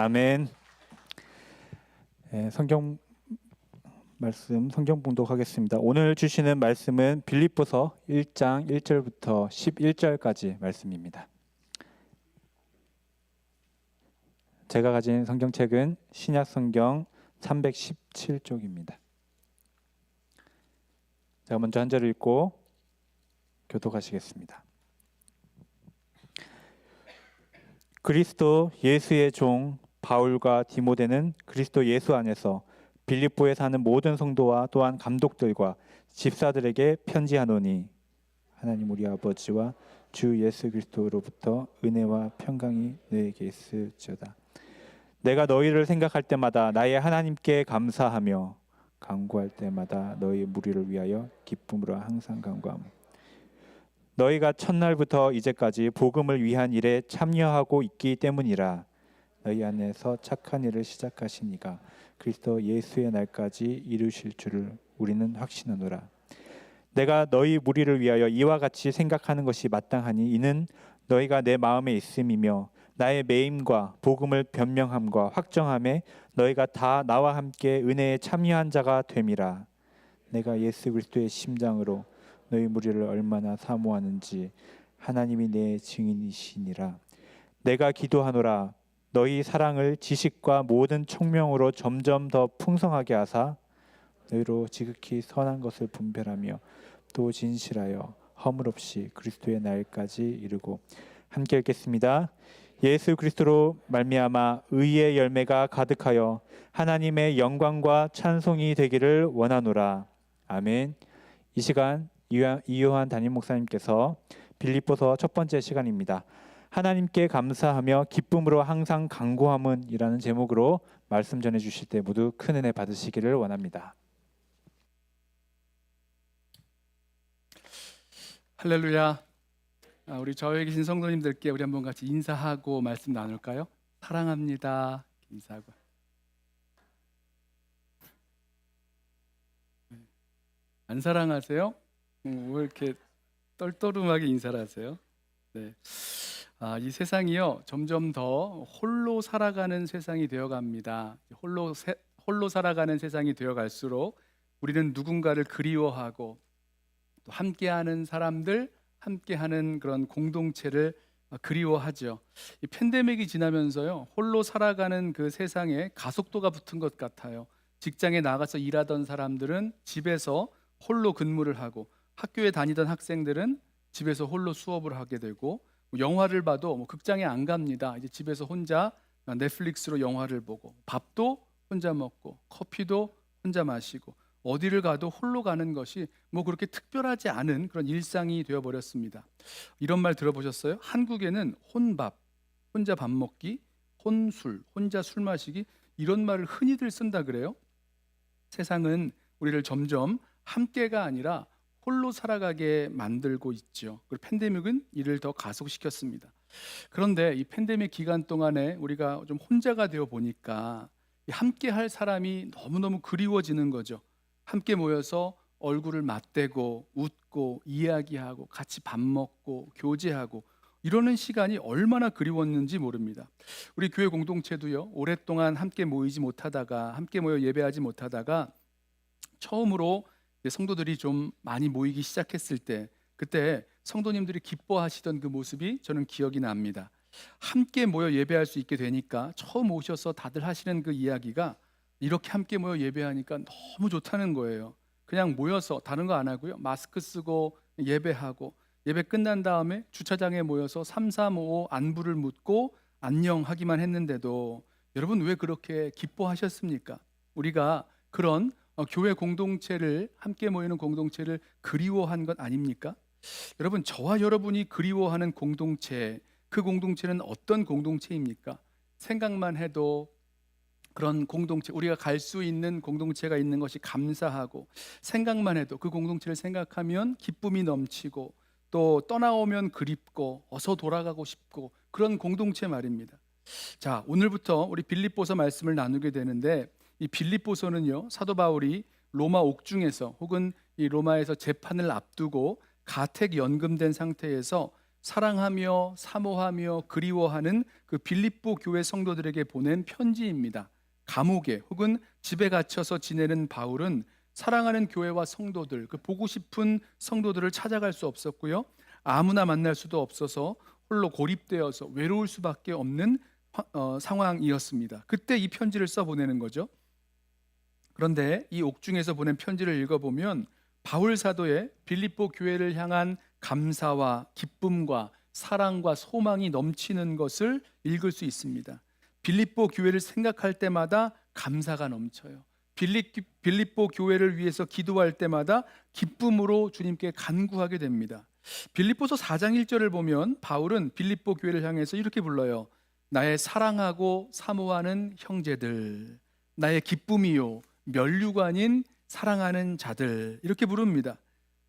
아멘. 성경 말씀 성경 봉독하겠습니다. 오늘 주시는 말씀은 빌립보서 1장 1절부터 11절까지 말씀입니다. 제가 가진 성경책은 신약 성경 317쪽입니다. 제가 먼저 한 절을 읽고 교독하시겠습니다. 그리스도 예수의 종 바울과 디모데는 그리스도 예수 안에서 빌립보에 사는 모든 성도와 또한 감독들과 집사들에게 편지하노니 하나님 우리 아버지와 주 예수 그리스도로부터 은혜와 평강이 너에게 있을지어다. 내가 너희를 생각할 때마다 나의 하나님께 감사하며 간구할 때마다 너희 무리를 위하여 기쁨으로 항상 간구하며 너희가 첫날부터 이제까지 복음을 위한 일에 참여하고 있기 때문이라. 너희 안에서 착한 일을 시작하신 이가 그리스도 예수의 날까지 이루실 줄을 우리는 확신하노라. 내가 너희 무리를 위하여 이와 같이 생각하는 것이 마땅하니 이는 너희가 내 마음에 있음이며 나의 매임과 복음을 변명함과 확정함에 너희가 다 나와 함께 은혜에 참여한 자가 됨이라. 내가 예수 그리스도의 심장으로 너희 무리를 얼마나 사모하는지 하나님이 내 증인이시니라. 내가 기도하노라. 너희 사랑을 지식과 모든 총명으로 점점 더 풍성하게 하사 너희로 지극히 선한 것을 분별하며 또 진실하여 허물 없이 그리스도의 날까지 이루고. 함께 읽겠습니다. 예수 그리스도로 말미암아 의의 열매가 가득하여 하나님의 영광과 찬송이 되기를 원하노라. 아멘. 이 시간 이요한 담임 목사님께서 빌립보서 첫 번째 시간입니다. 하나님께 감사하며 기쁨으로 항상 간구함은이라는 제목으로 말씀 전해 주실 때 모두 큰 은혜 받으시기를 원합니다. 할렐루야. 우리 좌우에 계신 성도님들께 우리 한번 같이 인사하고 말씀 나눌까요? 사랑합니다. 인사하고. 안 사랑하세요? 왜 이렇게 떨떠름하게 인사를 하세요? 네. 이 세상이요 점점 더 홀로 살아가는 세상이 되어갑니다. 홀로 살아가는 세상이 되어갈수록 우리는 누군가를 그리워하고 또 함께하는 사람들, 함께하는 그런 공동체를 그리워하죠. 이 팬데믹이 지나면서요 홀로 살아가는 그 세상에 가속도가 붙은 것 같아요. 직장에 나가서 일하던 사람들은 집에서 홀로 근무를 하고, 학교에 다니던 학생들은 집에서 홀로 수업을 하게 되고, 영화를 봐도 극장에 안 갑니다. 이제 집에서 혼자 넷플릭스로 영화를 보고, 밥도 혼자 먹고, 커피도 혼자 마시고, 어디를 가도 홀로 가는 것이 그렇게 특별하지 않은 그런 일상이 되어버렸습니다. 이런 말 들어보셨어요? 한국에는 혼밥, 혼자 밥 먹기, 혼술, 혼자 술 마시기, 이런 말을 흔히들 쓴다 그래요. 세상은 우리를 점점 함께가 아니라 홀로 살아가게 만들고 있죠. 그리고 팬데믹은 이를 더 가속시켰습니다. 그런데 이 팬데믹 기간 동안에 우리가 좀 혼자가 되어 보니까 함께 할 사람이 너무너무 그리워지는 거죠. 함께 모여서 얼굴을 맞대고 웃고 이야기하고 같이 밥 먹고 교제하고 이러는 시간이 얼마나 그리웠는지 모릅니다. 우리 교회 공동체도요 오랫동안 함께 모이지 못하다가, 함께 모여 예배하지 못하다가 처음으로 성도들이 좀 많이 모이기 시작했을 때, 그때 성도님들이 기뻐하시던 그 모습이 저는 기억이 납니다. 함께 모여 예배할 수 있게 되니까 처음 오셔서 다들 하시는 그 이야기가 이렇게 함께 모여 예배하니까 너무 좋다는 거예요. 그냥 모여서 다른 거 안 하고요, 마스크 쓰고 예배하고, 예배 끝난 다음에 주차장에 모여서 335 안부를 묻고 안녕하기만 했는데도 여러분 왜 그렇게 기뻐하셨습니까? 우리가 그런 교회 공동체를, 함께 모이는 공동체를 그리워한 것 아닙니까? 여러분, 저와 여러분이 그리워하는 공동체, 그 공동체는 어떤 공동체입니까? 생각만 해도 그런 공동체, 우리가 갈 수 있는 공동체가 있는 것이 감사하고, 생각만 해도 그 공동체를 생각하면 기쁨이 넘치고, 또 떠나오면 그립고 어서 돌아가고 싶고, 그런 공동체 말입니다. 자, 오늘부터 우리 빌립보서 말씀을 나누게 되는데, 이 빌립보서는요 사도 바울이 로마 옥중에서 혹은 이 로마에서 재판을 앞두고 가택 연금된 상태에서 사랑하며 사모하며 그리워하는 그 빌립보 교회 성도들에게 보낸 편지입니다. 감옥에 혹은 집에 갇혀서 지내는 바울은 사랑하는 교회와 성도들, 그 보고 싶은 성도들을 찾아갈 수 없었고요. 아무나 만날 수도 없어서 홀로 고립되어서 외로울 수밖에 없는 상황이었습니다. 그때 이 편지를 써 보내는 거죠. 그런데 이 옥중에서 보낸 편지를 읽어보면 바울 사도의 빌립보 교회를 향한 감사와 기쁨과 사랑과 소망이 넘치는 것을 읽을 수 있습니다. 빌립보 교회를 생각할 때마다 감사가 넘쳐요. 빌립보 교회를 위해서 기도할 때마다 기쁨으로 주님께 간구하게 됩니다. 빌립보서 4장 1절을 보면 바울은 빌립보 교회를 향해서 이렇게 불러요. 나의 사랑하고 사모하는 형제들, 나의 기쁨이요 면류관인 사랑하는 자들, 이렇게 부릅니다.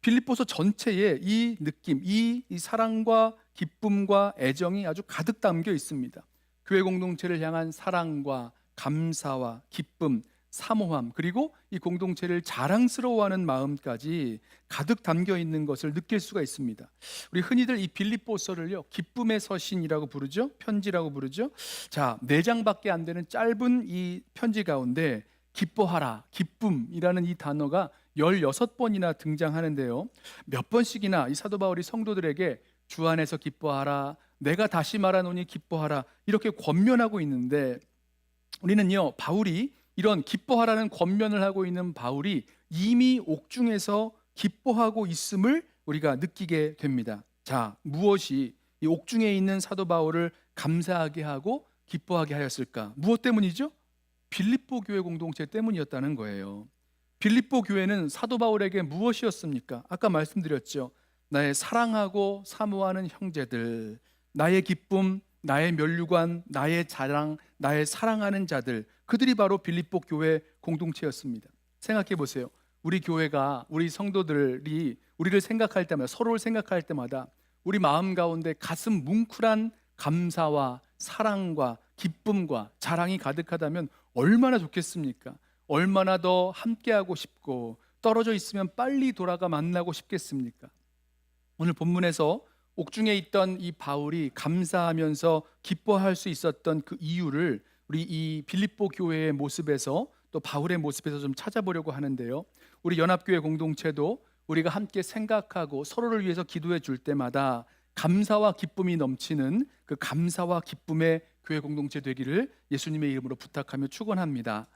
빌립보서 전체에 이 느낌, 이 사랑과 기쁨과 애정이 아주 가득 담겨 있습니다. 교회 공동체를 향한 사랑과 감사와 기쁨, 사모함, 그리고 이 공동체를 자랑스러워하는 마음까지 가득 담겨 있는 것을 느낄 수가 있습니다. 우리 흔히들 이 빌립보서를요, 기쁨의 서신이라고 부르죠. 편지라고 부르죠. 자, 4장밖에 안 되는 짧은 이 편지 가운데 기뻐하라, 기쁨이라는 이 단어가 16번이나 등장하는데요. 몇 번씩이나 이 사도 바울이 성도들에게 주 안에서 기뻐하라, 내가 다시 말하노니 기뻐하라, 이렇게 권면하고 있는데, 우리는요, 바울이 이런 기뻐하라는 권면을 하고 있는 바울이 이미 옥중에서 기뻐하고 있음을 우리가 느끼게 됩니다. 자, 무엇이 이 옥중에 있는 사도 바울을 감사하게 하고 기뻐하게 하였을까? 무엇 때문이죠? 빌립보 교회 공동체 때문이었다는 거예요. 빌립보 교회는 사도 바울에게 무엇이었습니까? 아까 말씀드렸죠. 나의 사랑하고 사모하는 형제들, 나의 기쁨, 나의 면류관, 나의 자랑, 나의 사랑하는 자들, 그들이 바로 빌립보 교회 공동체였습니다. 생각해 보세요. 우리 교회가, 우리 성도들이 우리를 생각할 때마다, 서로를 생각할 때마다 우리 마음 가운데 가슴 뭉클한 감사와 사랑과 기쁨과 자랑이 가득하다면 얼마나 좋겠습니까? 얼마나 더 함께하고 싶고 떨어져 있으면 빨리 돌아가 만나고 싶겠습니까? 오늘 본문에서 옥중에 있던 이 바울이 감사하면서 기뻐할 수 있었던 그 이유를 우리 이 빌립보 교회의 모습에서 또 바울의 모습에서 좀 찾아보려고 하는데요. 우리 연합교회 공동체도 우리가 함께 생각하고 서로를 위해서 기도해 줄 때마다 감사와 기쁨이 넘치는 그 감사와 기쁨의 교회 공동체 되기를 예수님의 이름으로 부탁하며 축원합니다.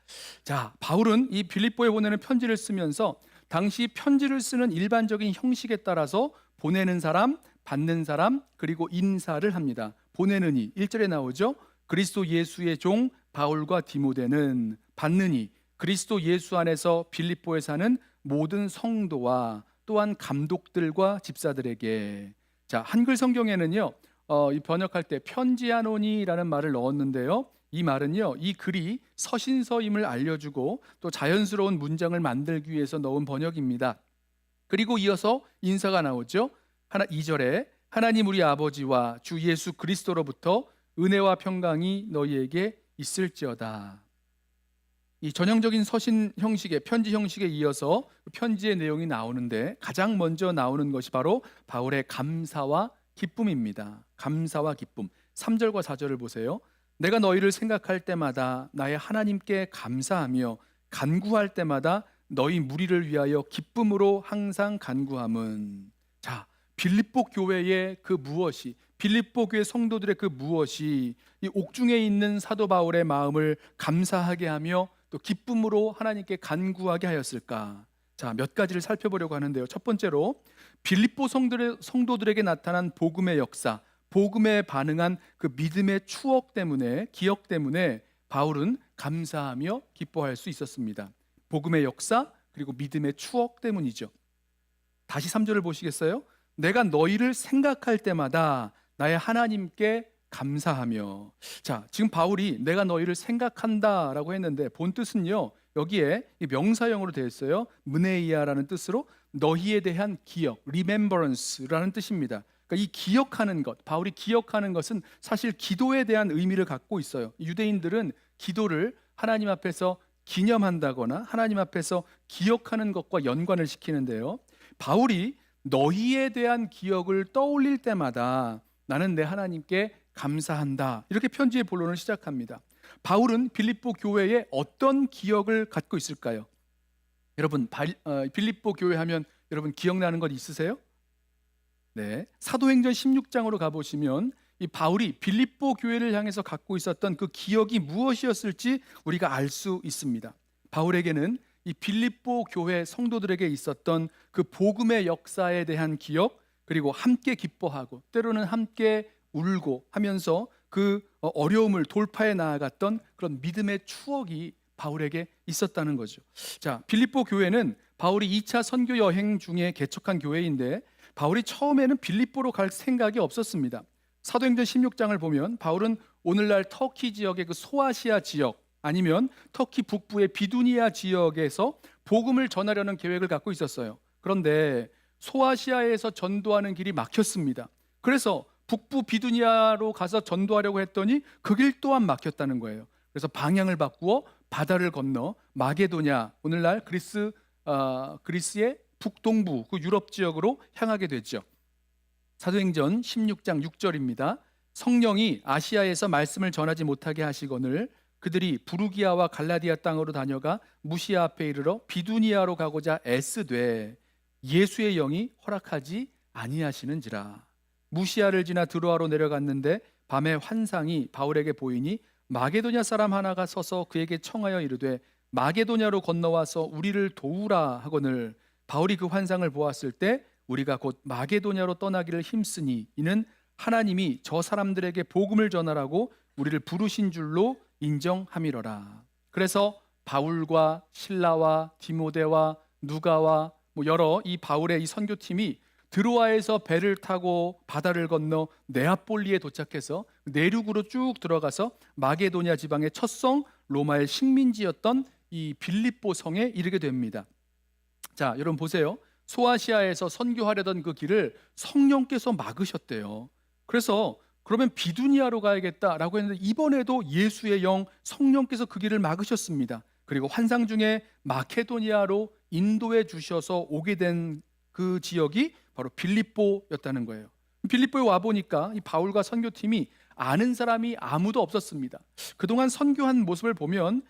자, 바울은 이 빌립보에 보내는 편지를 쓰면서 당시 편지를 쓰는 일반적인 형식에 따라서 보내는 사람, 받는 사람, 그리고 인사를 합니다. 보내느니 1절에 나오죠. 그리스도 예수의 종 바울과 디모데는, 받느니 그리스도 예수 안에서 빌립보에 사는 모든 성도와 또한 감독들과 집사들에게. 자, 한글 성경에는요, 이 번역할 때 편지하노니라는 말을 넣었는데요. 이 말은요, 이 글이 서신서임을 알려주고 또 자연스러운 문장을 만들기 위해서 넣은 번역입니다. 그리고 이어서 인사가 나오죠. 2절에 하나님 우리 아버지와 주 예수 그리스도로부터 은혜와 평강이 너희에게 있을지어다. 이 전형적인 서신 형식의 편지 형식에 이어서 편지의 내용이 나오는데 가장 먼저 나오는 것이 바로 바울의 감사와 기쁨입니다. 감사와 기쁨. 3절과 4절을 보세요. 내가 너희를 생각할 때마다 나의 하나님께 감사하며 간구할 때마다 너희 무리를 위하여 기쁨으로 항상 간구함은. 자, 빌립보 교회의 그 무엇이, 빌립보 교회 성도들의 그 무엇이 이 옥중에 있는 사도 바울의 마음을 감사하게 하며 또 기쁨으로 하나님께 간구하게 하였을까? 자, 몇 가지를 살펴보려고 하는데요. 첫 번째로 빌립보 성도들에게 나타난 복음의 역사, 복음에 반응한 그 믿음의 추억 때문에, 기억 때문에 바울은 감사하며 기뻐할 수 있었습니다. 복음의 역사 그리고 믿음의 추억 때문이죠. 다시 3절을 보시겠어요? 내가 너희를 생각할 때마다 나의 하나님께 감사하며. 자, 지금 바울이 내가 너희를 생각한다라고 했는데 본 뜻은요, 여기에 명사형으로 되어 있어요. 문에이아라는 뜻으로 너희에 대한 기억, remembrance라는 뜻입니다. 그러니까 이 기억하는 것, 바울이 기억하는 것은 사실 기도에 대한 의미를 갖고 있어요. 유대인들은 기도를 하나님 앞에서 기념한다거나 하나님 앞에서 기억하는 것과 연관을 시키는데요. 바울이 너희에 대한 기억을 떠올릴 때마다 나는 내 하나님께 감사한다. 이렇게 편지의 본론을 시작합니다. 바울은 빌립보 교회에 어떤 기억을 갖고 있을까요? 여러분, 빌립보 교회 하면 여러분 기억나는 것 있으세요? 네, 사도행전 16장으로 가보시면 이 바울이 빌립보 교회를 향해서 갖고 있었던 그 기억이 무엇이었을지 우리가 알 수 있습니다. 바울에게는 이 빌립보 교회 성도들에게 있었던 그 복음의 역사에 대한 기억, 그리고 함께 기뻐하고 때로는 함께 울고 하면서 그 어려움을 돌파해 나아갔던 그런 믿음의 추억이 바울에게 있었다는 거죠. 자, 빌립보 교회는 바울이 2차 선교 여행 중에 개척한 교회인데 바울이 처음에는 빌립보로 갈 생각이 없었습니다. 사도행전 16장을 보면 바울은 오늘날 터키 지역의 그 소아시아 지역 아니면 터키 북부의 비두니아 지역에서 복음을 전하려는 계획을 갖고 있었어요. 그런데 소아시아에서 전도하는 길이 막혔습니다. 그래서 북부 비두니아로 가서 전도하려고 했더니 그 길 또한 막혔다는 거예요. 그래서 방향을 바꾸어 바다를 건너 마게도냐, 오늘날 그리스의 북동부 그 유럽 지역으로 향하게 되죠. 사도행전 16장 6절입니다. 성령이 아시아에서 말씀을 전하지 못하게 하시거늘 그들이 부르기아와 갈라디아 땅으로 다녀가 무시아 앞에 이르러 비두니아로 가고자 애쓰되 예수의 영이 허락하지 아니하시는지라. 무시아를 지나 드로아로 내려갔는데 밤에 환상이 바울에게 보이니 마게도냐 사람 하나가 서서 그에게 청하여 이르되 마게도냐로 건너와서 우리를 도우라 하거늘 바울이 그 환상을 보았을 때 우리가 곧 마게도냐로 떠나기를 힘쓰니 이는 하나님이 저 사람들에게 복음을 전하라고 우리를 부르신 줄로 인정함이로라. 그래서 바울과 실라와 디모데와 누가와 여러 이 바울의 이 선교팀이 드로아에서 배를 타고 바다를 건너 네아폴리에 도착해서 내륙으로 쭉 들어가서 마게도냐 지방의 첫 성 로마의 식민지였던 이 빌립보 성에 이르게 됩니다. 자, 여러분 보세요. 소아시아에서 선교하려던 그 길을 성령께서 막으셨대요. 그래서 그러면 비두니아로 가야겠다라고 했는데 이번에도 예수의 영 성령께서 그 길을 막으셨습니다. 그리고 환상 중에 마케도니아로 인도해 주셔서 오게 된 그 지역이 바로 빌립보였다는 거예요. 빌립보에 와 보니까 이 바울과 선교팀이 아는 사람이 아무도 없었습니다. 그동안 선교한 모습을 보면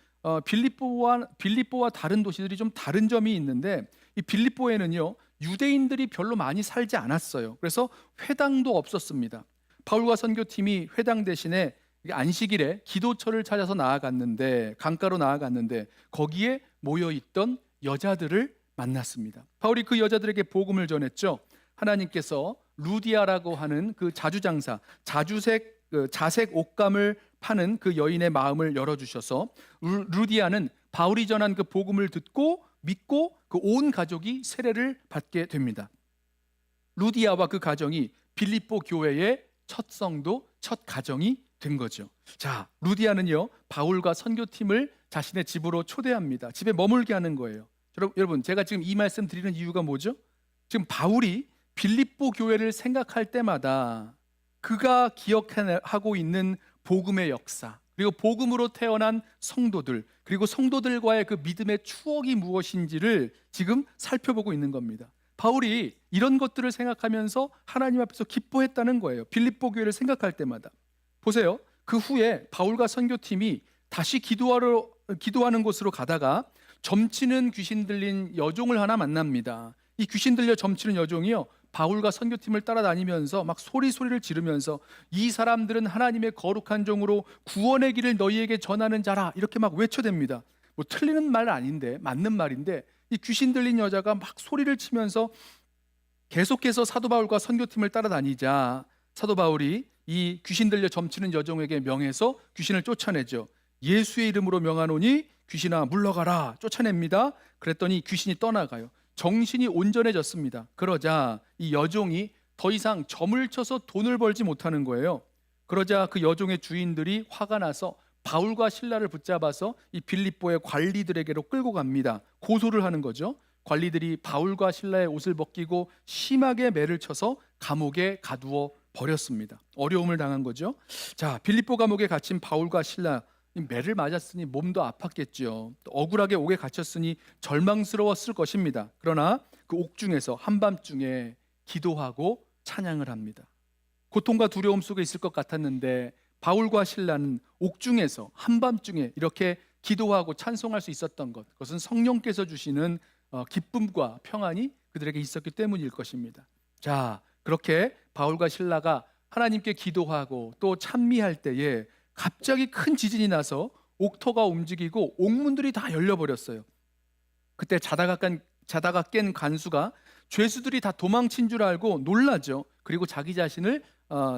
빌립보와 다른 도시들이 좀 다른 점이 있는데 이 빌립보에는요 유대인들이 별로 많이 살지 않았어요. 그래서 회당도 없었습니다. 바울과 선교팀이 회당 대신에 안식일에 기도처를 찾아서 나아갔는데 강가로 나아갔는데 거기에 모여있던 여자들을 만났습니다. 바울이 그 여자들에게 복음을 전했죠. 하나님께서 루디아라고 하는 그 자주장사, 자색 옷감을 파는 그 여인의 마음을 열어주셔서 루디아는 바울이 전한 그 복음을 듣고 믿고 그 온 가족이 세례를 받게 됩니다. 루디아와 그 가정이 빌립보 교회의 첫 성도, 첫 가정이 된 거죠. 자, 루디아는요 바울과 선교팀을 자신의 집으로 초대합니다. 집에 머물게 하는 거예요. 여러분, 제가 지금 이 말씀 드리는 이유가 뭐죠? 지금 바울이 빌립보 교회를 생각할 때마다 그가 기억하고 있는 복음의 역사, 그리고 복음으로 태어난 성도들, 그리고 성도들과의 그 믿음의 추억이 무엇인지를 지금 살펴보고 있는 겁니다. 바울이 이런 것들을 생각하면서 하나님 앞에서 기뻐했다는 거예요. 빌립보 교회를 생각할 때마다. 보세요. 그 후에 바울과 선교팀이 다시 기도하는 곳으로 가다가 점치는 귀신 들린 여종을 하나 만납니다. 이 귀신 들려 점치는 여종이요 바울과 선교팀을 따라다니면서 막 소리를 지르면서 이 사람들은 하나님의 거룩한 종으로 구원의 길을 너희에게 전하는 자라 이렇게 막 외쳐댑니다. 뭐 틀리는 말 아닌데 맞는 말인데 이 귀신 들린 여자가 막 소리를 치면서 계속해서 사도 바울과 선교팀을 따라다니자 사도 바울이 이 귀신 들려 점치는 여종에게 명해서 귀신을 쫓아내죠. 예수의 이름으로 명하노니 귀신아 물러가라 쫓아냅니다. 그랬더니 귀신이 떠나가요. 정신이 온전해졌습니다. 그러자 이 여종이 더 이상 점을 쳐서 돈을 벌지 못하는 거예요. 그러자 그 여종의 주인들이 화가 나서 바울과 실라를 붙잡아서 이 빌립보의 관리들에게로 끌고 갑니다. 고소를 하는 거죠. 관리들이 바울과 실라의 옷을 벗기고 심하게 매를 쳐서 감옥에 가두어 버렸습니다. 어려움을 당한 거죠. 자, 빌립보 감옥에 갇힌 바울과 실라, 매를 맞았으니 몸도 아팠겠죠. 또 억울하게 옥에 갇혔으니 절망스러웠을 것입니다. 그러나 그 옥중에서 한밤중에 기도하고 찬양을 합니다. 고통과 두려움 속에 있을 것 같았는데 바울과 실라는 옥중에서 한밤중에 이렇게 기도하고 찬송할 수 있었던 것, 그것은 성령께서 주시는 기쁨과 평안이 그들에게 있었기 때문일 것입니다. 자, 그렇게 바울과 실라가 하나님께 기도하고 또 찬미할 때에 갑자기 큰 지진이 나서 옥토가 움직이고 옥문들이 다 열려버렸어요. 그때 자다가 깬 간수가 죄수들이 다 도망친 줄 알고 놀라죠. 그리고 자기 자신을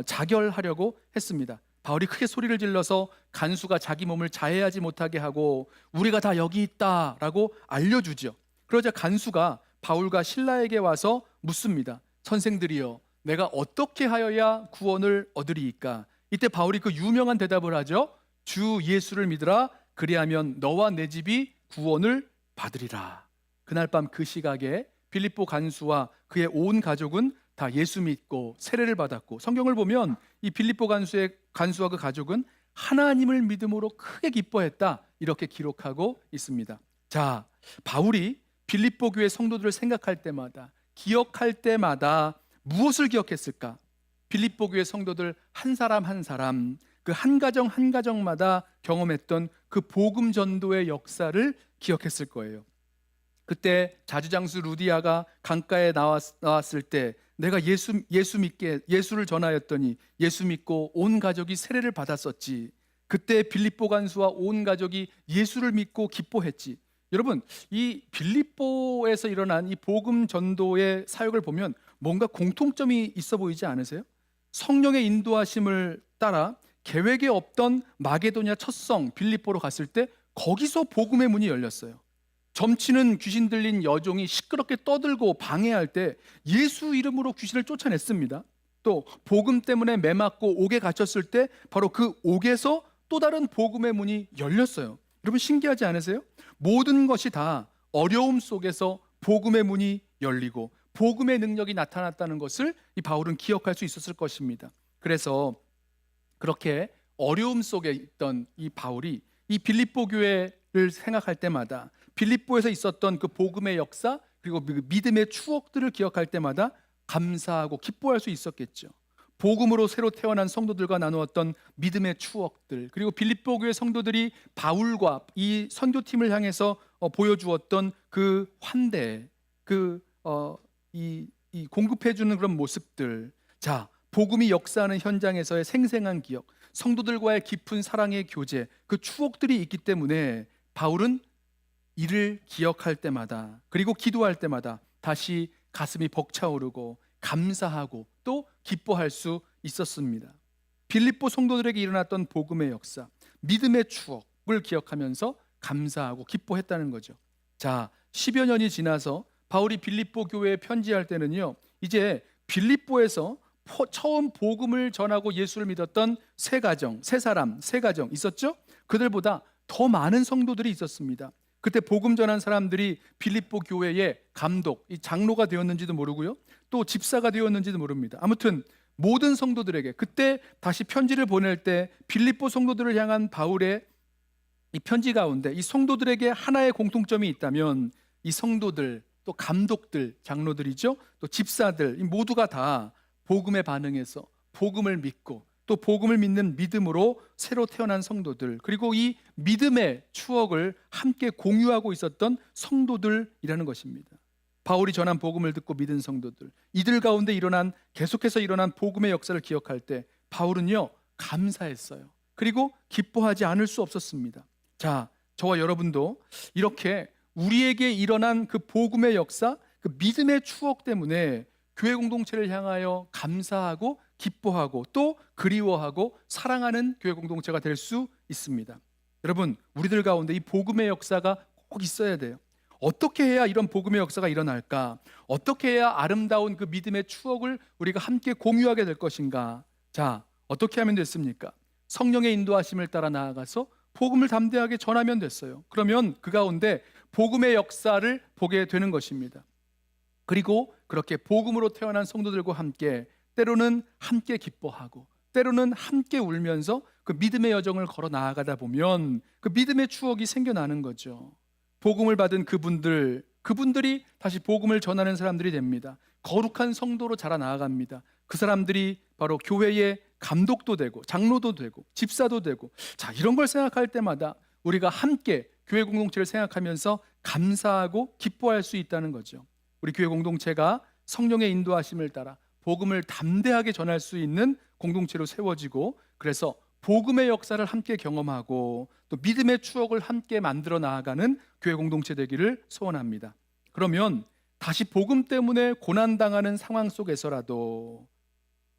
자결하려고 했습니다. 바울이 크게 소리를 질러서 간수가 자기 몸을 자해하지 못하게 하고 우리가 다 여기 있다라고 알려주죠. 그러자 간수가 바울과 실라에게 와서 묻습니다. 선생들이여, 내가 어떻게 하여야 구원을 얻으리이까? 이때 바울이 그 유명한 대답을 하죠. 주 예수를 믿으라. 그리하면 너와 내 집이 구원을 받으리라. 그날 밤 그 시각에 빌립보 간수와 그의 온 가족은 다 예수 믿고 세례를 받았고, 성경을 보면 이 빌립보 간수와 그 가족은 하나님을 믿음으로 크게 기뻐했다, 이렇게 기록하고 있습니다. 자, 바울이 빌립보 교회 성도들을 생각할 때마다, 기억할 때마다 무엇을 기억했을까? 빌립보 교회 성도들 한 사람 한 사람, 그 한 가정 한 가정마다 경험했던 그 복음 전도의 역사를 기억했을 거예요. 그때 자주장수 루디아가 강가에 나왔을 때 내가 예수를 전하였더니 예수 믿고 온 가족이 세례를 받았었지. 그때 빌립보 간수와 온 가족이 예수를 믿고 기뻐했지. 여러분, 이 빌립보에서 일어난 이 복음 전도의 사역을 보면 뭔가 공통점이 있어 보이지 않으세요? 성령의 인도하심을 따라 계획에 없던 마게도냐 첫성 빌립보로 갔을 때 거기서 복음의 문이 열렸어요. 점치는 귀신 들린 여종이 시끄럽게 떠들고 방해할 때 예수 이름으로 귀신을 쫓아냈습니다. 또 복음 때문에 매맞고 옥에 갇혔을 때 바로 그 옥에서 또 다른 복음의 문이 열렸어요. 여러분, 신기하지 않으세요? 모든 것이 다 어려움 속에서 복음의 문이 열리고 복음의 능력이 나타났다는 것을 이 바울은 기억할 수 있었을 것입니다. 그래서 그렇게 어려움 속에 있던 이 바울이 이 빌립보 교회를 생각할 때마다 빌립보에서 있었던 그 복음의 역사, 그리고 믿음의 추억들을 기억할 때마다 감사하고 기뻐할 수 있었겠죠. 복음으로 새로 태어난 성도들과 나누었던 믿음의 추억들, 그리고 빌립보 교회 성도들이 바울과 이 선교팀을 향해서 보여주었던 그 환대, 이 공급해주는 그런 모습들. 자, 복음이 역사하는 현장에서의 생생한 기억, 성도들과의 깊은 사랑의 교제, 그 추억들이 있기 때문에 바울은 이를 기억할 때마다, 그리고 기도할 때마다 다시 가슴이 벅차오르고 감사하고 또 기뻐할 수 있었습니다. 빌립보 성도들에게 일어났던 복음의 역사, 믿음의 추억을 기억하면서 감사하고 기뻐했다는 거죠. 자, 10여 년이 지나서 바울이 빌립보 교회에 편지할 때는요, 이제 빌립보에서 처음 복음을 전하고 예수를 믿었던 세 가정 있었죠? 그들보다 더 많은 성도들이 있었습니다. 그때 복음 전한 사람들이 빌립보 교회의 감독, 이 장로가 되었는지도 모르고요, 또 집사가 되었는지도 모릅니다. 아무튼 모든 성도들에게 그때 다시 편지를 보낼 때 빌립보 성도들을 향한 바울의 이 편지 가운데 이 성도들에게 하나의 공통점이 있다면 이 성도들, 또 감독들, 장로들이죠, 또 집사들, 이 모두가 다 복음에 반응해서 복음을 믿고 또 복음을 믿는 믿음으로 새로 태어난 성도들, 그리고 이 믿음의 추억을 함께 공유하고 있었던 성도들이라는 것입니다. 바울이 전한 복음을 듣고 믿은 성도들, 이들 가운데 계속해서 일어난 복음의 역사를 기억할 때 바울은요, 감사했어요. 그리고 기뻐하지 않을 수 없었습니다. 자, 저와 여러분도 이렇게 우리에게 일어난 그 복음의 역사, 그 믿음의 추억 때문에 교회 공동체를 향하여 감사하고 기뻐하고 또 그리워하고 사랑하는 교회 공동체가 될 수 있습니다. 여러분, 우리들 가운데 이 복음의 역사가 꼭 있어야 돼요. 어떻게 해야 이런 복음의 역사가 일어날까? 어떻게 해야 아름다운 그 믿음의 추억을 우리가 함께 공유하게 될 것인가? 자, 어떻게 하면 됐습니까? 성령의 인도하심을 따라 나아가서 복음을 담대하게 전하면 됐어요. 그러면 그 가운데 복음의 역사를 보게 되는 것입니다. 그리고 그렇게 복음으로 태어난 성도들과 함께 때로는 함께 기뻐하고 때로는 함께 울면서 그 믿음의 여정을 걸어 나아가다 보면 그 믿음의 추억이 생겨나는 거죠. 복음을 받은 그분들이 다시 복음을 전하는 사람들이 됩니다. 거룩한 성도로 자라나갑니다. 그 사람들이 바로 교회의 감독도 되고 장로도 되고 집사도 되고, 자, 이런 걸 생각할 때마다 우리가 함께 교회 공동체를 생각하면서 감사하고 기뻐할 수 있다는 거죠. 우리 교회 공동체가 성령의 인도하심을 따라 복음을 담대하게 전할 수 있는 공동체로 세워지고, 그래서 복음의 역사를 함께 경험하고 또 믿음의 추억을 함께 만들어 나아가는 교회 공동체 되기를 소원합니다. 그러면 다시 복음 때문에 고난당하는 상황 속에서라도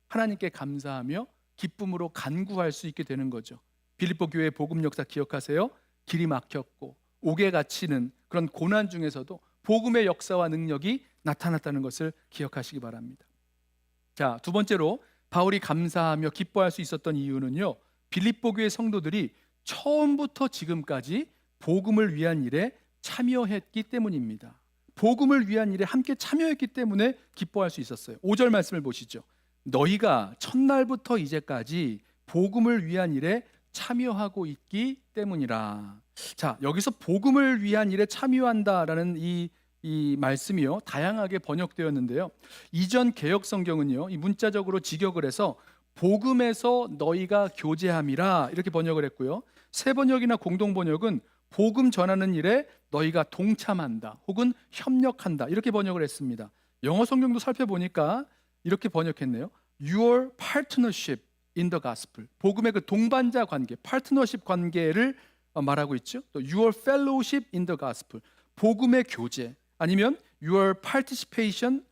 하나님께 감사하며 기쁨으로 간구할 수 있게 되는 거죠. 빌립보 교회의 복음 역사 기억하세요? 길이 막혔고 옥에 갇히는 그런 고난 중에서도 복음의 역사와 능력이 나타났다는 것을 기억하시기 바랍니다. 자, 두 번째로 바울이 감사하며 기뻐할 수 있었던 이유는요, 빌립보 교회 성도들이 처음부터 지금까지 복음을 위한 일에 참여했기 때문입니다. 복음을 위한 일에 함께 참여했기 때문에 기뻐할 수 있었어요. 5절 말씀을 보시죠. 너희가 첫날부터 이제까지 복음을 위한 일에 참여하고 있기 때문이라. 자, 여기서 복음을 위한 일에 참여한다라는 이 말씀이요, 다양하게 번역되었는데요. 이전 개역 성경은요, 이 문자적으로 직역을 해서 복음에서 너희가 교제함이라 이렇게 번역을 했고요. 새 번역이나 공동 번역은 복음 전하는 일에 너희가 동참한다 혹은 협력한다 이렇게 번역을 했습니다. 영어 성경도 살펴보니까 이렇게 번역했네요. Your partnership in the gospel. 복음의 그 동반자 관계, 파트너십 관계를 말하고 있죠. 또 Your fellowship in the gospel. 복음의 교제, 아니면 Your participation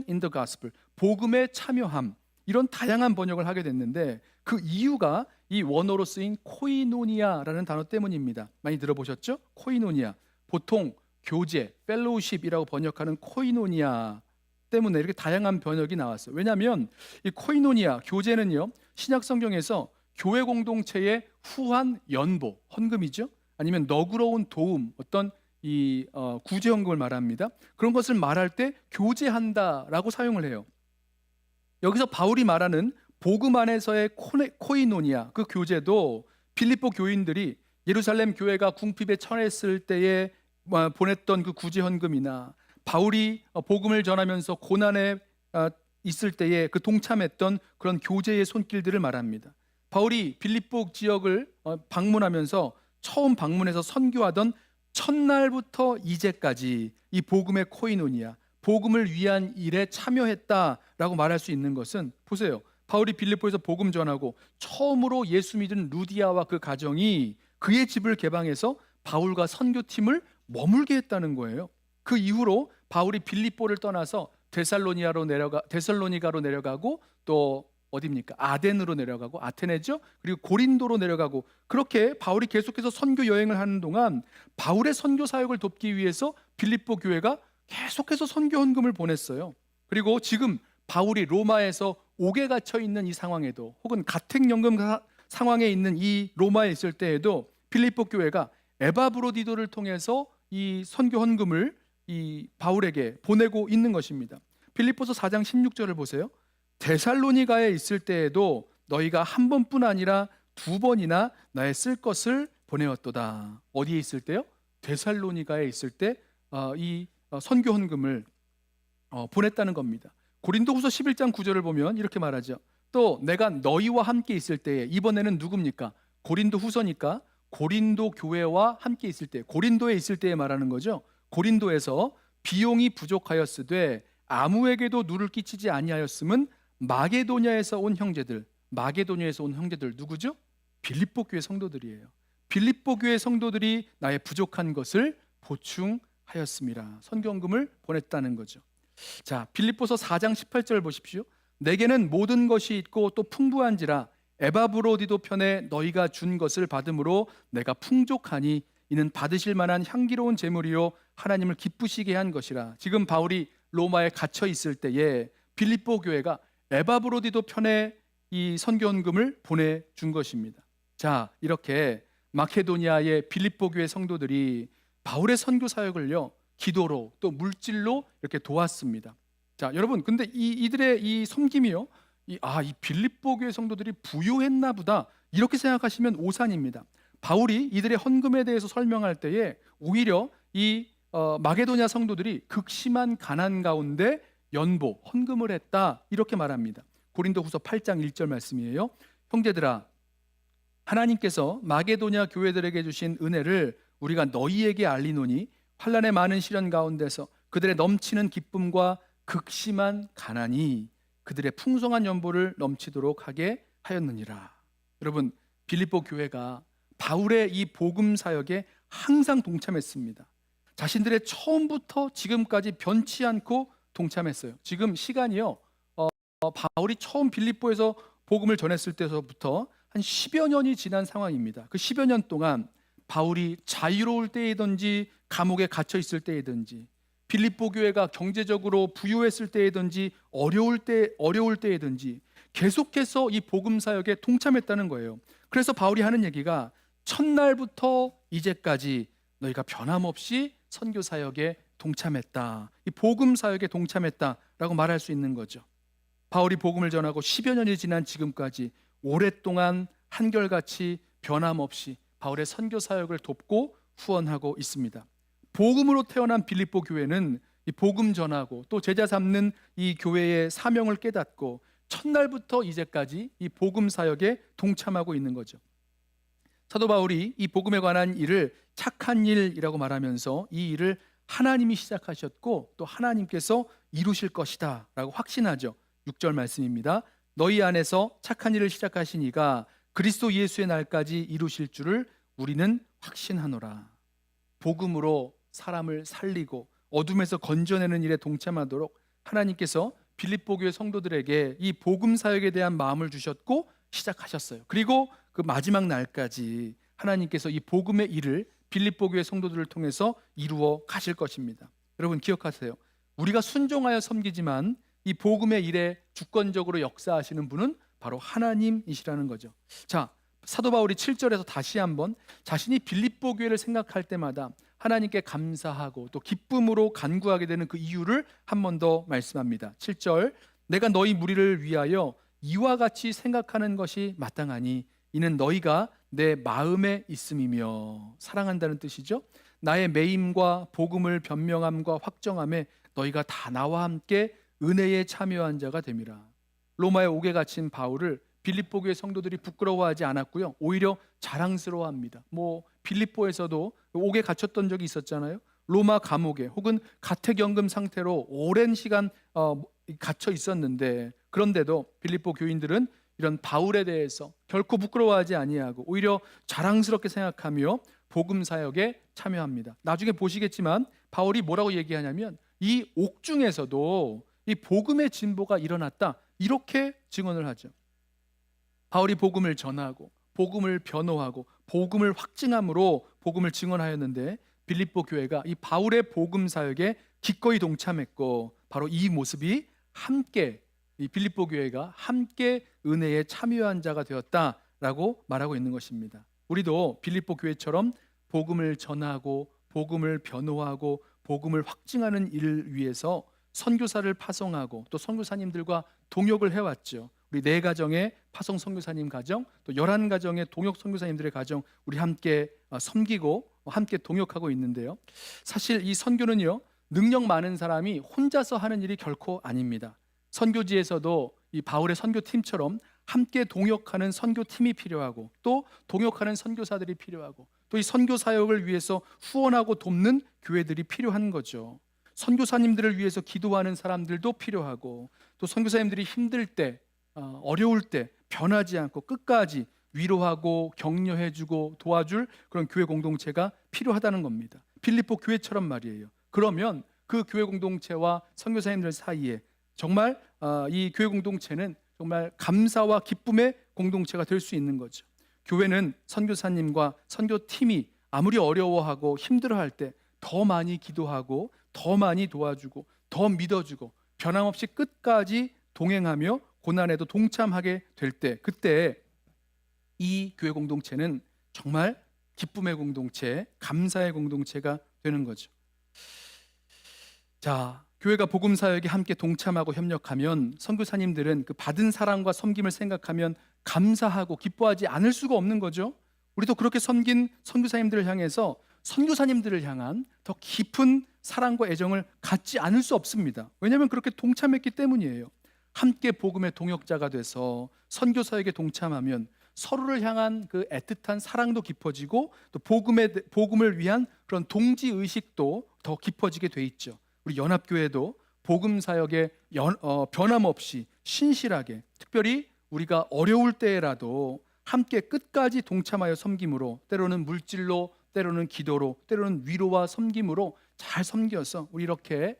in the gospel. 복음의 참여함. 이런 다양한 번역을 하게 됐는데, 그 이유가 이 원어로 쓰인 코이노니아라는 단어 때문입니다. 많이 들어보셨죠? 코이노니아. 보통 교제, 펠로우십이라고 번역하는 코이노니아 때문에 이렇게 다양한 번역이 나왔어요. 왜냐하면 이 코이노니아, 교제는요, 신약 성경에서 교회 공동체의 후한 연보, 헌금이죠. 아니면 너그러운 도움, 어떤 이 구제헌금을 말합니다. 그런 것을 말할 때 교제한다라고 사용을 해요. 여기서 바울이 말하는 복음 안에서의 코이노니아, 그 교제도 빌립보 교인들이 예루살렘 교회가 궁핍에 처했을 때에 보냈던 그 구제헌금이나 바울이 복음을 전하면서 고난에 있을 때에 그 동참했던 그런 교제의 손길들을 말합니다. 바울이 빌립보 지역을 방문하면서 처음 방문해서 선교하던 첫날부터 이제까지 이 복음의 코이노니아, 복음을 위한 일에 참여했다라고 말할 수 있는 것은, 보세요, 바울이 빌립보에서 복음 전하고 처음으로 예수 믿은 루디아와 그 가정이 그의 집을 개방해서 바울과 선교팀을 머물게 했다는 거예요. 그 이후로 바울이 빌립보를 떠나서 데살로니가로 내려가고 또 어디입니까? 아덴으로 내려가고, 아테네죠. 그리고 고린도로 내려가고, 그렇게 바울이 계속해서 선교 여행을 하는 동안 바울의 선교 사역을 돕기 위해서 빌립보 교회가 계속해서 선교 헌금을 보냈어요. 그리고 지금 바울이 로마에서 옥에 갇혀 있는 이 상황에도, 혹은 가택연금 상황에 있는 이 로마에 있을 때에도 빌립보 교회가 에바브로디도를 통해서 이 선교 헌금을 이 바울에게 보내고 있는 것입니다. 빌립보서 4장 16절을 보세요. 데살로니가에 있을 때에도 너희가 한 번뿐 아니라 두 번이나 나의 쓸 것을 보내었도다. 어디에 있을 때요? 데살로니가에 있을 때 이 선교 헌금을 보냈다는 겁니다. 고린도후서 11장 9절을 보면 이렇게 말하죠. 또 내가 너희와 함께 있을 때에, 이번에는 누굽니까? 고린도후서니까 고린도 교회와 함께 있을 때, 고린도에 있을 때에 말하는 거죠. 고린도에서 비용이 부족하였으되 아무에게도 누를 끼치지 아니하였음은 마게도냐에서 온 형제들 누구죠? 빌립보 교회 성도들이에요. 빌립보 교회 성도들이 나의 부족한 것을 보충하였습니다. 선교헌금을 보냈다는 거죠. 자, 빌립보서 4장 18절 보십시오. 내게는 모든 것이 있고 또 풍부한지라 에바브로디도 편에 너희가 준 것을 받음으로 내가 풍족하니 이는 받으실 만한 향기로운 제물이요 하나님을 기쁘시게 한 것이라. 지금 바울이 로마에 갇혀 있을 때에 빌립보 교회가 에바브로디도 편에 이 선교헌금을 보내준 것입니다. 자, 이렇게 마케도니아의 빌립보 교회 성도들이 바울의 선교 사역을요, 기도로 또 물질로 이렇게 도왔습니다. 자, 여러분, 근데 이들의 이 섬김이요, 이 빌립보 교회 성도들이 부유했나 보다 이렇게 생각하시면 오산입니다. 바울이 이들의 헌금에 대해서 설명할 때에 오히려 이 마게도냐 성도들이 극심한 가난 가운데 연보, 헌금을 했다 이렇게 말합니다. 고린도후서 8장 1절 말씀이에요. 형제들아, 하나님께서 마게도냐 교회들에게 주신 은혜를 우리가 너희에게 알리노니 환난의 많은 시련 가운데서 그들의 넘치는 기쁨과 극심한 가난이 그들의 풍성한 연보를 넘치도록 하게 하였느니라. 여러분, 빌립보 교회가 바울의 이 복음 사역에 항상 동참했습니다. 자신들의 처음부터 지금까지 변치 않고 동참했어요. 지금 시간이요, 바울이 처음 빌립보에서 복음을 전했을 때서부터 한 10여 년이 지난 상황입니다. 그 10여 년 동안 바울이 자유로울 때이든지 감옥에 갇혀 있을 때이든지 빌립보 교회가 경제적으로 부유했을 때이든지 어려울 때이든지 계속해서 이 복음 사역에 동참했다는 거예요. 그래서 바울이 하는 얘기가 첫날부터 이제까지 너희가 변함없이 선교 사역에 동참했다. 이 복음 사역에 동참했다라고 말할 수 있는 거죠. 바울이 복음을 전하고 10여 년이 지난 지금까지 오랫동안 한결같이 변함없이 바울의 선교 사역을 돕고 후원하고 있습니다. 복음으로 태어난 빌립보 교회는 이 복음 전하고 또 제자 삼는 이 교회의 사명을 깨닫고 첫날부터 이제까지 이 복음 사역에 동참하고 있는 거죠. 사도 바울이 이 복음에 관한 일을 착한 일이라고 말하면서 이 일을 하나님이 시작하셨고 또 하나님께서 이루실 것이다 라고 확신하죠. 6절 말씀입니다. 너희 안에서 착한 일을 시작하신 이가 그리스도 예수의 날까지 이루실 줄을 우리는 확신하노라. 복음으로 사람을 살리고 어둠에서 건져내는 일에 동참하도록 하나님께서 빌립보 교회 성도들에게 이 복음 사역에 대한 마음을 주셨고 시작하셨어요. 그리고 그 마지막 날까지 하나님께서 이 복음의 일을 빌립보 교회 성도들을 통해서 이루어 가실 것입니다. 여러분 기억하세요. 우리가 순종하여 섬기지만 이 복음의 일에 주권적으로 역사하시는 분은 바로 하나님이시라는 거죠. 자, 사도 바울이 7절에서 다시 한번 자신이 빌립보 교회를 생각할 때마다 하나님께 감사하고 또 기쁨으로 간구하게 되는 그 이유를 한 번 더 말씀합니다. 7절, 내가 너희 무리를 위하여 이와 같이 생각하는 것이 마땅하니 이는 너희가 내 마음에 있음이며, 사랑한다는 뜻이죠. 나의 매임과 복음을 변명함과 확정함에 너희가 다 나와 함께 은혜에 참여한 자가 됨이라. 로마에 옥에 갇힌 바울을 빌립보 교회 성도들이 부끄러워하지 않았고요, 오히려 자랑스러워합니다. 빌립보에서도 옥에 갇혔던 적이 있었잖아요. 로마 감옥에 혹은 가택연금 상태로 오랜 시간 갇혀 있었는데, 그런데도 빌립보 교인들은 이런 바울에 대해서 결코 부끄러워하지 아니하고 오히려 자랑스럽게 생각하며 복음 사역에 참여합니다. 나중에 보시겠지만 바울이 뭐라고 얘기하냐면 이 옥중에서도 이 복음의 진보가 일어났다 이렇게 증언을 하죠. 바울이 복음을 전하고 복음을 변호하고 복음을 확증함으로 복음을 증언하였는데 빌립보 교회가 이 바울의 복음 사역에 기꺼이 동참했고, 바로 이 모습이 함께 이 빌립보 교회가 함께 은혜에 참여한 자가 되었다라고 말하고 있는 것입니다. 우리도 빌립보 교회처럼 복음을 전하고 복음을 변호하고 복음을 확증하는 일을 위해서 선교사를 파송하고 또 선교사님들과 동역을 해왔죠. 우리 4가정의 파송 선교사님 가정, 또 11가정의 동역 선교사님들의 가정, 우리 함께 섬기고 함께 동역하고 있는데요. 사실 이 선교는요, 능력 많은 사람이 혼자서 하는 일이 결코 아닙니다. 선교지에서도 이 바울의 선교팀처럼 함께 동역하는 선교팀이 필요하고 또 동역하는 선교사들이 필요하고 또 이 선교 사역을 위해서 후원하고 돕는 교회들이 필요한 거죠. 선교사님들을 위해서 기도하는 사람들도 필요하고 또 선교사님들이 힘들 때, 어려울 때 변하지 않고 끝까지 위로하고 격려해주고 도와줄 그런 교회 공동체가 필요하다는 겁니다. 빌립보 교회처럼 말이에요. 그러면 그 교회 공동체와 선교사님들 사이에 정말 이 교회 공동체는 정말 감사와 기쁨의 공동체가 될 수 있는 거죠. 교회는 선교사님과 선교팀이 아무리 어려워하고 힘들어할 때 더 많이 기도하고 더 많이 도와주고 더 믿어주고 변함없이 끝까지 동행하며 고난에도 동참하게 될 때, 그때 이 교회 공동체는 정말 기쁨의 공동체, 감사의 공동체가 되는 거죠. 자, 교회가 복음 사역에 함께 동참하고 협력하면 선교사님들은 그 받은 사랑과 섬김을 생각하면 감사하고 기뻐하지 않을 수가 없는 거죠. 우리도 그렇게 섬긴 선교사님들을 향해서 선교사님들을 향한 더 깊은 사랑과 애정을 갖지 않을 수 없습니다. 왜냐하면 그렇게 동참했기 때문이에요. 함께 복음의 동역자가 돼서 선교사에게 동참하면 서로를 향한 그 애틋한 사랑도 깊어지고 또 복음을 위한 그런 동지 의식도 더 깊어지게 돼 있죠. 우리 연합교회도 복음 사역에 변함없이 신실하게, 특별히 우리가 어려울 때라도 함께 끝까지 동참하여 섬김으로, 때로는 물질로, 때로는 기도로, 때로는 위로와 섬김으로 잘 섬겨서 우리 이렇게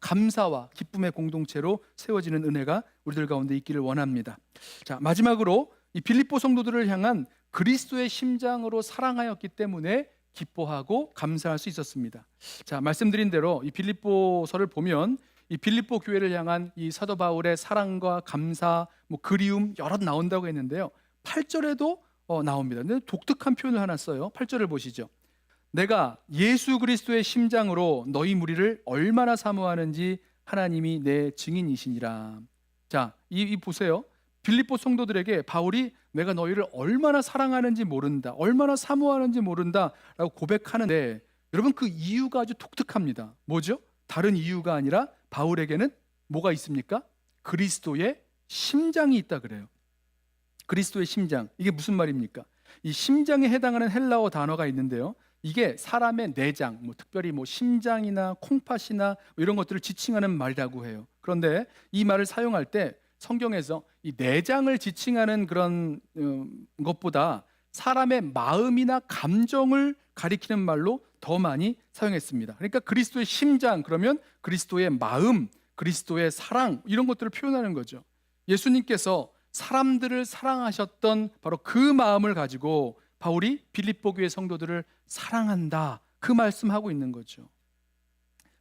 감사와 기쁨의 공동체로 세워지는 은혜가 우리들 가운데 있기를 원합니다. 자, 마지막으로 이 빌립보 성도들을 향한 그리스도의 심장으로 사랑하였기 때문에 기뻐하고 감사할 수 있었습니다. 자, 말씀드린 대로 이 빌립보서를 보면 이 빌립보 교회를 향한 이 사도 바울의 사랑과 감사, 그리움 여러 나온다고 했는데요. 8절에도 나옵니다. 근데 독특한 표현을 하나 써요. 8절을 보시죠. 내가 예수 그리스도의 심장으로 너희 무리를 얼마나 사모하는지 하나님이 내 증인이시니라. 자, 이 보세요. 빌립보 성도들에게 바울이 내가 너희를 얼마나 사랑하는지 모른다, 얼마나 사모하는지 모른다 라고 고백하는데, 여러분 그 이유가 아주 독특합니다. 뭐죠? 다른 이유가 아니라 바울에게는 뭐가 있습니까? 그리스도의 심장이 있다 그래요. 그리스도의 심장, 이게 무슨 말입니까? 이 심장에 해당하는 헬라어 단어가 있는데요, 이게 사람의 내장, 특별히 심장이나 콩팥이나 이런 것들을 지칭하는 말이라고 해요. 그런데 이 말을 사용할 때 성경에서 이 내장을 지칭하는 그런 것보다 사람의 마음이나 감정을 가리키는 말로 더 많이 사용했습니다. 그러니까 그리스도의 심장, 그러면 그리스도의 마음, 그리스도의 사랑, 이런 것들을 표현하는 거죠. 예수님께서 사람들을 사랑하셨던 바로 그 마음을 가지고 바울이 빌립보 교회 성도들을 사랑한다, 그 말씀하고 있는 거죠.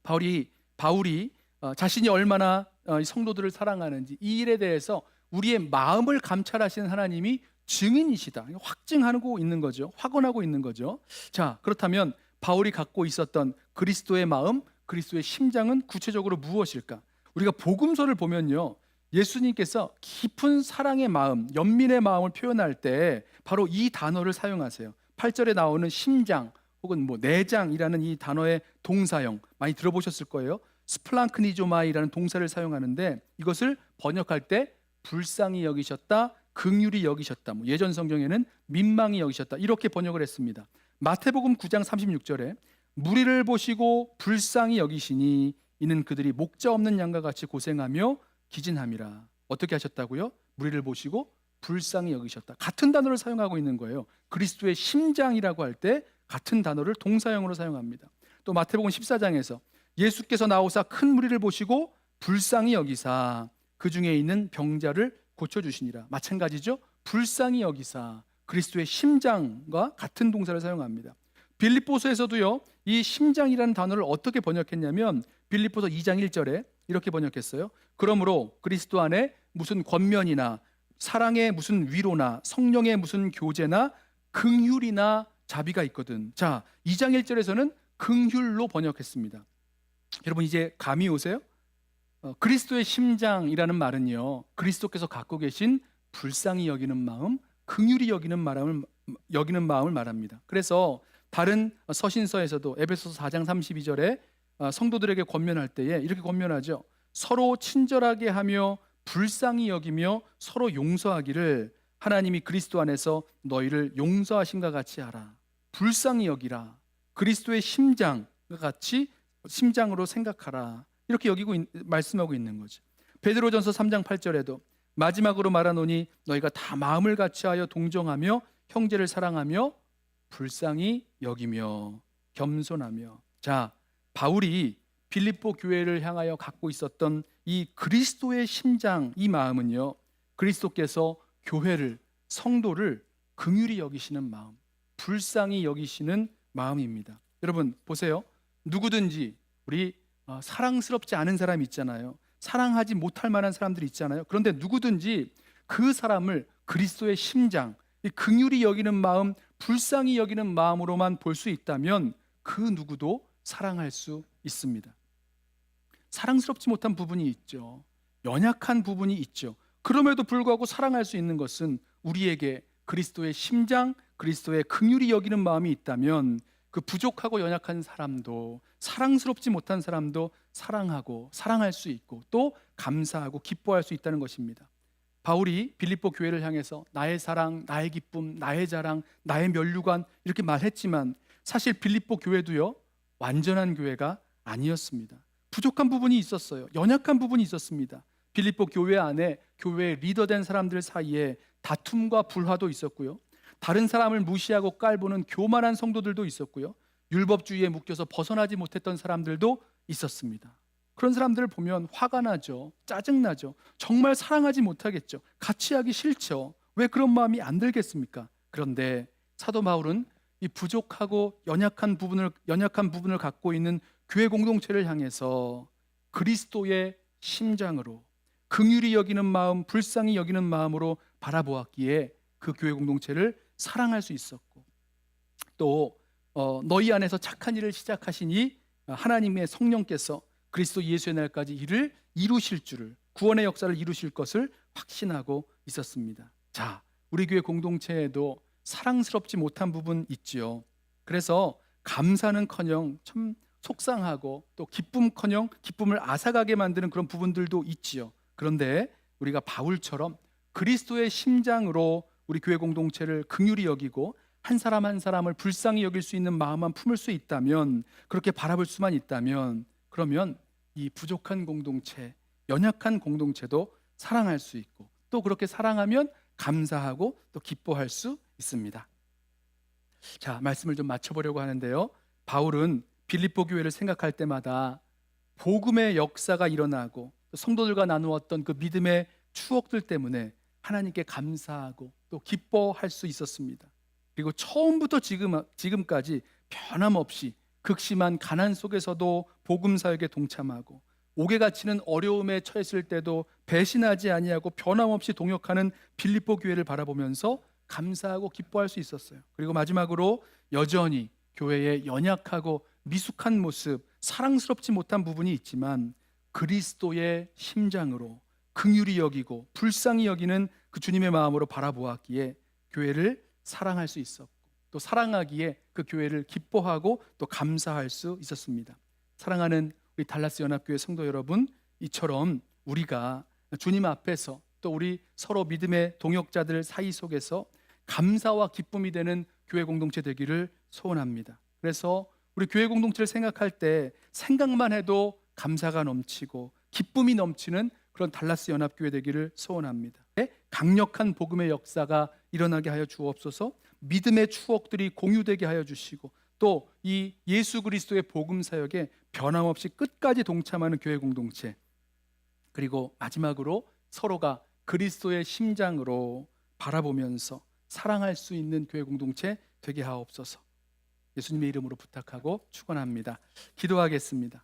바울이 자신이 얼마나 성도들을 사랑하는지, 이 일에 대해서 우리의 마음을 감찰하시는 하나님이 증인이시다, 확증하고 있는 거죠. 확언하고 있는 거죠. 자, 그렇다면 바울이 갖고 있었던 그리스도의 마음, 그리스도의 심장은 구체적으로 무엇일까? 우리가 복음서를 보면요, 예수님께서 깊은 사랑의 마음, 연민의 마음을 표현할 때 바로 이 단어를 사용하세요. 8절에 나오는 심장 혹은 내장이라는 이 단어의 동사형 많이 들어보셨을 거예요. 스플랑크니조마이라는 동사를 사용하는데, 이것을 번역할 때 불쌍히 여기셨다, 긍휼히 여기셨다, 예전 성경에는 민망히 여기셨다, 이렇게 번역을 했습니다. 마태복음 9장 36절에 무리를 보시고 불쌍히 여기시니 이는 그들이 목자 없는 양과 같이 고생하며 기진함이라. 어떻게 하셨다고요? 무리를 보시고 불쌍히 여기셨다. 같은 단어를 사용하고 있는 거예요. 그리스도의 심장이라고 할 때 같은 단어를 동사형으로 사용합니다. 또 마태복음 14장에서 예수께서 나오사 큰 무리를 보시고 불쌍히 여기사 그 중에 있는 병자를 고쳐주시니라. 마찬가지죠. 불쌍히 여기사, 그리스도의 심장과 같은 동사를 사용합니다. 빌립보서에서도요, 이 심장이라는 단어를 어떻게 번역했냐면 빌립보서 2장 1절에 이렇게 번역했어요. 그러므로 그리스도 안에 무슨 권면이나 사랑의 무슨 위로나 성령의 무슨 교제나 긍휼이나 자비가 있거든. 자, 2장 1절에서는 긍휼로 번역했습니다. 여러분 이제 감이 오세요? 그리스도의 심장이라는 말은요, 그리스도께서 갖고 계신 불쌍히 여기는 마음, 긍휼히 여기는 마음을 말합니다. 그래서 다른 서신서에서도 에베소서 4장 32절에 성도들에게 권면할 때에 이렇게 권면하죠. 서로 친절하게 하며 불쌍히 여기며 서로 용서하기를 하나님이 그리스도 안에서 너희를 용서하신가 같이 하라. 불쌍히 여기라. 그리스도의 심장과 같이 심장으로 생각하라. 이렇게 말씀하고 있는 거죠. 베드로전서 3장 8절에도 마지막으로 말하노니 너희가 다 마음을 같이하여 동정하며 형제를 사랑하며 불쌍히 여기며 겸손하며. 자, 바울이 빌립보 교회를 향하여 갖고 있었던 이 그리스도의 심장, 이 마음은요, 그리스도께서 교회를, 성도를 긍휼히 여기시는 마음, 불쌍히 여기시는 마음입니다. 여러분 보세요. 누구든지 우리 사랑스럽지 않은 사람 있잖아요. 사랑하지 못할 만한 사람들이 있잖아요. 그런데 누구든지 그 사람을 그리스도의 심장, 이 긍휼히 여기는 마음, 불쌍히 여기는 마음으로만 볼 수 있다면 그 누구도 사랑할 수 있습니다. 사랑스럽지 못한 부분이 있죠. 연약한 부분이 있죠. 그럼에도 불구하고 사랑할 수 있는 것은 우리에게 그리스도의 심장, 그리스도의 긍휼히 여기는 마음이 있다면 그 부족하고 연약한 사람도, 사랑스럽지 못한 사람도 사랑하고 사랑할 수 있고 또 감사하고 기뻐할 수 있다는 것입니다. 바울이 빌립보 교회를 향해서 나의 사랑, 나의 기쁨, 나의 자랑, 나의 면류관 이렇게 말했지만 사실 빌립보 교회도요, 완전한 교회가 아니었습니다. 부족한 부분이 있었어요. 연약한 부분이 있었습니다. 빌립보 교회 안에 교회의 리더된 사람들 사이에 다툼과 불화도 있었고요. 다른 사람을 무시하고 깔보는 교만한 성도들도 있었고요. 율법주의에 묶여서 벗어나지 못했던 사람들도 있었습니다. 그런 사람들을 보면 화가 나죠. 짜증나죠. 정말 사랑하지 못하겠죠. 같이 하기 싫죠. 왜 그런 마음이 안 들겠습니까? 그런데 사도 바울은 이 부족하고 연약한 부분을 갖고 있는 교회 공동체를 향해서 그리스도의 심장으로 긍휼히 여기는 마음, 불쌍히 여기는 마음으로 바라보았기에 그 교회 공동체를 사랑할 수 있었고, 또 너희 안에서 착한 일을 시작하시니 하나님의 성령께서 그리스도 예수의 날까지 이를 이루실 줄을, 구원의 역사를 이루실 것을 확신하고 있었습니다. 자, 우리 교회 공동체에도 사랑스럽지 못한 부분 있지요. 그래서 감사는커녕 참 속상하고 또 기쁨커녕 기쁨을 앗아가게 만드는 그런 부분들도 있지요. 그런데 우리가 바울처럼 그리스도의 심장으로 우리 교회 공동체를 긍휼히 여기고 한 사람 한 사람을 불쌍히 여길 수 있는 마음만 품을 수 있다면, 그렇게 바라볼 수만 있다면, 그러면 이 부족한 공동체, 연약한 공동체도 사랑할 수 있고, 또 그렇게 사랑하면 감사하고 또 기뻐할 수 있습니다. 자, 말씀을 좀 맞춰보려고 하는데요, 바울은 빌립보 교회를 생각할 때마다 복음의 역사가 일어나고 성도들과 나누었던 그 믿음의 추억들 때문에 하나님께 감사하고 또 기뻐할 수 있었습니다. 그리고 처음부터 지금까지 변함없이 극심한 가난 속에서도 복음 사역에 동참하고 옥에 갇히는 어려움에 처했을 때도 배신하지 아니하고 변함없이 동역하는 빌립보 교회를 바라보면서 감사하고 기뻐할 수 있었어요. 그리고 마지막으로 여전히 교회의 연약하고 미숙한 모습, 사랑스럽지 못한 부분이 있지만 그리스도의 심장으로 긍휼히 여기고 불쌍히 여기는 그 주님의 마음으로 바라보았기에 교회를 사랑할 수 있었고, 또 사랑하기에 그 교회를 기뻐하고 또 감사할 수 있었습니다. 사랑하는 우리 달라스 연합교회 성도 여러분, 이처럼 우리가 주님 앞에서 또 우리 서로 믿음의 동역자들 사이 속에서 감사와 기쁨이 되는 교회 공동체 되기를 소원합니다. 그래서 우리 교회 공동체를 생각할 때 생각만 해도 감사가 넘치고 기쁨이 넘치는 그런 달라스 연합교회 되기를 소원합니다. 강력한 복음의 역사가 일어나게 하여 주옵소서. 믿음의 추억들이 공유되게 하여 주시고, 또 이 예수 그리스도의 복음 사역에 변함없이 끝까지 동참하는 교회 공동체, 그리고 마지막으로 서로가 그리스도의 심장으로 바라보면서 사랑할 수 있는 교회 공동체 되게 하옵소서. 예수님의 이름으로 부탁하고 축원합니다. 기도하겠습니다.